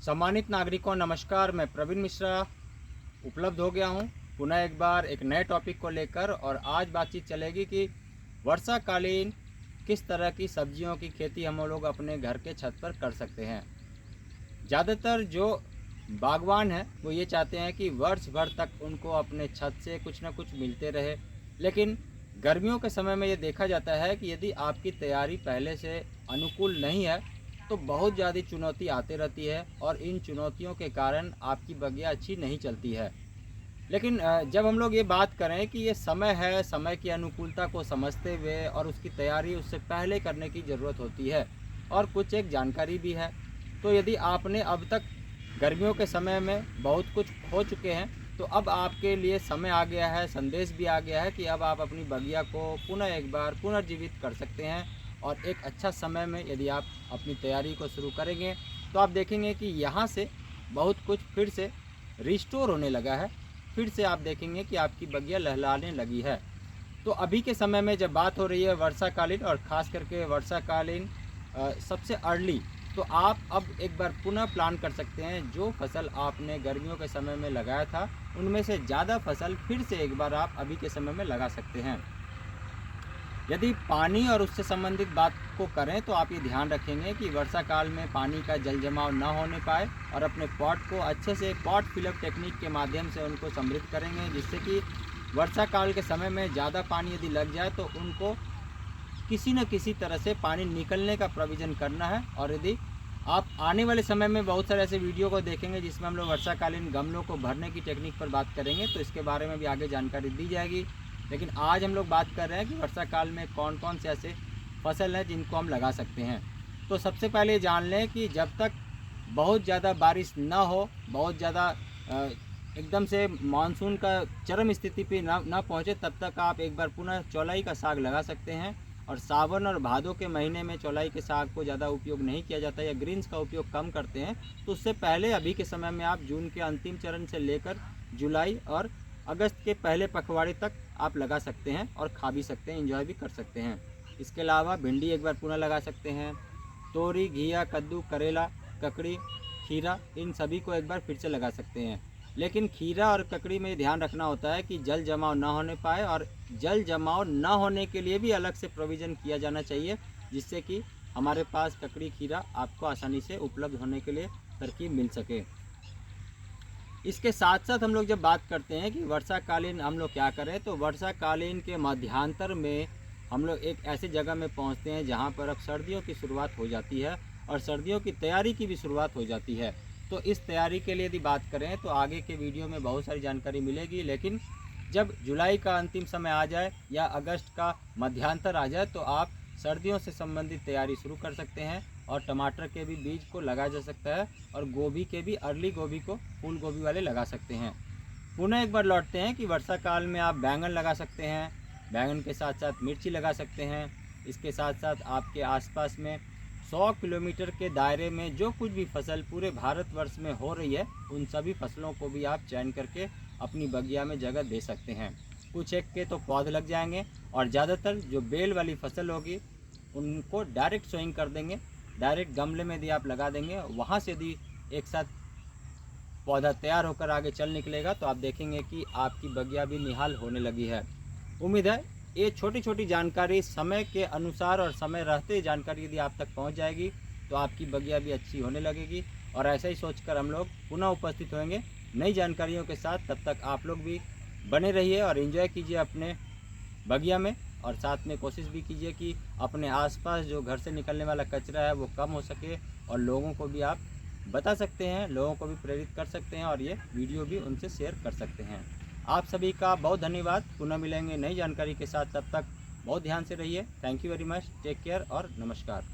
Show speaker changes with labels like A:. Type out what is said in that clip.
A: सम्मानित नागरिकों नमस्कार। मैं प्रवीण मिश्रा उपलब्ध हो गया हूं पुनः एक बार एक नए टॉपिक को लेकर। और आज बातचीत चलेगी कि वर्षाकालीन किस तरह की सब्जियों की खेती हम लोग अपने घर के छत पर कर सकते हैं। ज़्यादातर जो बागवान हैं वो ये चाहते हैं कि वर्ष भर तक उनको अपने छत से कुछ ना कुछ मिलते रहे, लेकिन गर्मियों के समय में ये देखा जाता है कि यदि आपकी तैयारी पहले से अनुकूल नहीं है तो बहुत ज़्यादा चुनौती आती रहती है और इन चुनौतियों के कारण आपकी बगिया अच्छी नहीं चलती है। लेकिन जब हम लोग ये बात करें कि ये समय है, समय की अनुकूलता को समझते हुए और उसकी तैयारी उससे पहले करने की ज़रूरत होती है और कुछ एक जानकारी भी है। तो यदि आपने अब तक गर्मियों के समय में बहुत कुछ खो चुके हैं तो अब आपके लिए समय आ गया है, संदेश भी आ गया है कि अब आप अपनी बगिया को पुनः एक बार पुनर्जीवित कर सकते हैं। और एक अच्छा समय में यदि आप अपनी तैयारी को शुरू करेंगे तो आप देखेंगे कि यहाँ से बहुत कुछ फिर से रिस्टोर होने लगा है। फिर से आप देखेंगे कि आपकी बगिया लहलाने लगी है। तो अभी के समय में जब बात हो रही है वर्षाकालीन और ख़ास करके वर्षाकालीन सबसे अर्ली, तो आप अब एक बार पुनः प्लान कर सकते हैं। जो फसल आपने गर्मियों के समय में लगाया था उनमें से ज़्यादा फसल फिर से एक बार आप अभी के समय में लगा सकते हैं। यदि पानी और उससे संबंधित बात को करें तो आप ये ध्यान रखेंगे कि वर्षा काल में पानी का जल जमाव न होने पाए और अपने पॉट को अच्छे से पॉट फिलअप टेक्निक के माध्यम से उनको समृद्ध करेंगे, जिससे कि वर्षा काल के समय में ज़्यादा पानी यदि लग जाए तो उनको किसी न किसी तरह से पानी निकलने का प्रोविज़न करना है। और यदि आप आने वाले समय में बहुत सारे ऐसे वीडियो को देखेंगे जिसमें हम लोग वर्षाकालीन गमलों को भरने की टेक्निक पर बात करेंगे, तो इसके बारे में भी आगे जानकारी दी जाएगी। लेकिन आज हम लोग बात कर रहे हैं कि वर्षा काल में कौन कौन से ऐसे फसल हैं जिनको हम लगा सकते हैं। तो सबसे पहले जान लें कि जब तक बहुत ज़्यादा बारिश ना हो, बहुत ज़्यादा एकदम से मानसून का चरम स्थिति पे ना पहुँचे, तब तक आप एक बार पुनः चौलाई का साग लगा सकते हैं। और सावन और भादों के महीने में चौलाई के साग को ज़्यादा उपयोग नहीं किया जाता या ग्रीन्स का उपयोग कम करते हैं। तो उससे पहले अभी के समय में आप जून के अंतिम चरण से लेकर जुलाई और अगस्त के पहले पखवाड़े तक आप लगा सकते हैं और खा भी सकते हैं, एंजॉय भी कर सकते हैं। इसके अलावा भिंडी एक बार पुनः लगा सकते हैं। तोरी, घिया, कद्दू, करेला, ककड़ी, खीरा, इन सभी को एक बार फिर से लगा सकते हैं। लेकिन खीरा और ककड़ी में ध्यान रखना होता है कि जल जमाव ना होने पाए, और जल जमाव ना होने के लिए भी अलग से प्रोविज़न किया जाना चाहिए, जिससे कि हमारे पास ककड़ी, खीरा आपको आसानी से उपलब्ध होने के लिए तरकीब मिल सके। इसके साथ साथ हम लोग जब बात करते हैं कि वर्षाकालीन हम लोग क्या करें, तो वर्षाकालीन के मध्यांतर में हम लोग एक ऐसी जगह में पहुंचते हैं जहां पर अब सर्दियों की शुरुआत हो जाती है और सर्दियों की तैयारी की भी शुरुआत हो जाती है। तो इस तैयारी के लिए यदि बात करें तो आगे के वीडियो में बहुत सारी जानकारी मिलेगी, लेकिन जब जुलाई का अंतिम समय आ जाए या अगस्त का मध्यांतर आ जाए तो आप सर्दियों से संबंधित तैयारी शुरू कर सकते हैं। और टमाटर के भी बीज को लगाया जा सकता है और गोभी के भी अर्ली गोभी को फूल गोभी वाले लगा सकते हैं। पुनः एक बार लौटते हैं कि वर्षा काल में आप बैंगन लगा सकते हैं, बैंगन के साथ साथ मिर्ची लगा सकते हैं। इसके साथ साथ आपके आसपास में 100 किलोमीटर के दायरे में जो कुछ भी फसल पूरे भारतवर्ष में हो रही है उन सभी फसलों को भी आप चयन करके अपनी बगिया में जगह दे सकते हैं। कुछ एक के तो पौधे लग जाएंगे और ज़्यादातर जो बेल वाली फसल होगी उनको डायरेक्ट सोइंग कर देंगे। डायरेक्ट गमले में यदि आप लगा देंगे, वहाँ से यदि एक साथ पौधा तैयार होकर आगे चल निकलेगा तो आप देखेंगे कि आपकी बगिया भी निहाल होने लगी है। उम्मीद है ये छोटी छोटी जानकारी समय के अनुसार और समय रहते जानकारी यदि आप तक पहुंच जाएगी तो आपकी बगिया भी अच्छी होने लगेगी। और ऐसा ही सोचकर हम लोग पुनः उपस्थित होंगे नई जानकारियों के साथ। तब तक आप लोग भी बने रहिए और एंजॉय कीजिए अपने बगिया में, और साथ में कोशिश भी कीजिए कि अपने आसपास जो घर से निकलने वाला कचरा है वो कम हो सके। और लोगों को भी आप बता सकते हैं, लोगों को भी प्रेरित कर सकते हैं और ये वीडियो भी उनसे शेयर कर सकते हैं। आप सभी का बहुत धन्यवाद। पुनः मिलेंगे नई जानकारी के साथ, तब तक बहुत ध्यान से रहिए। Thank you very much, take care और नमस्कार।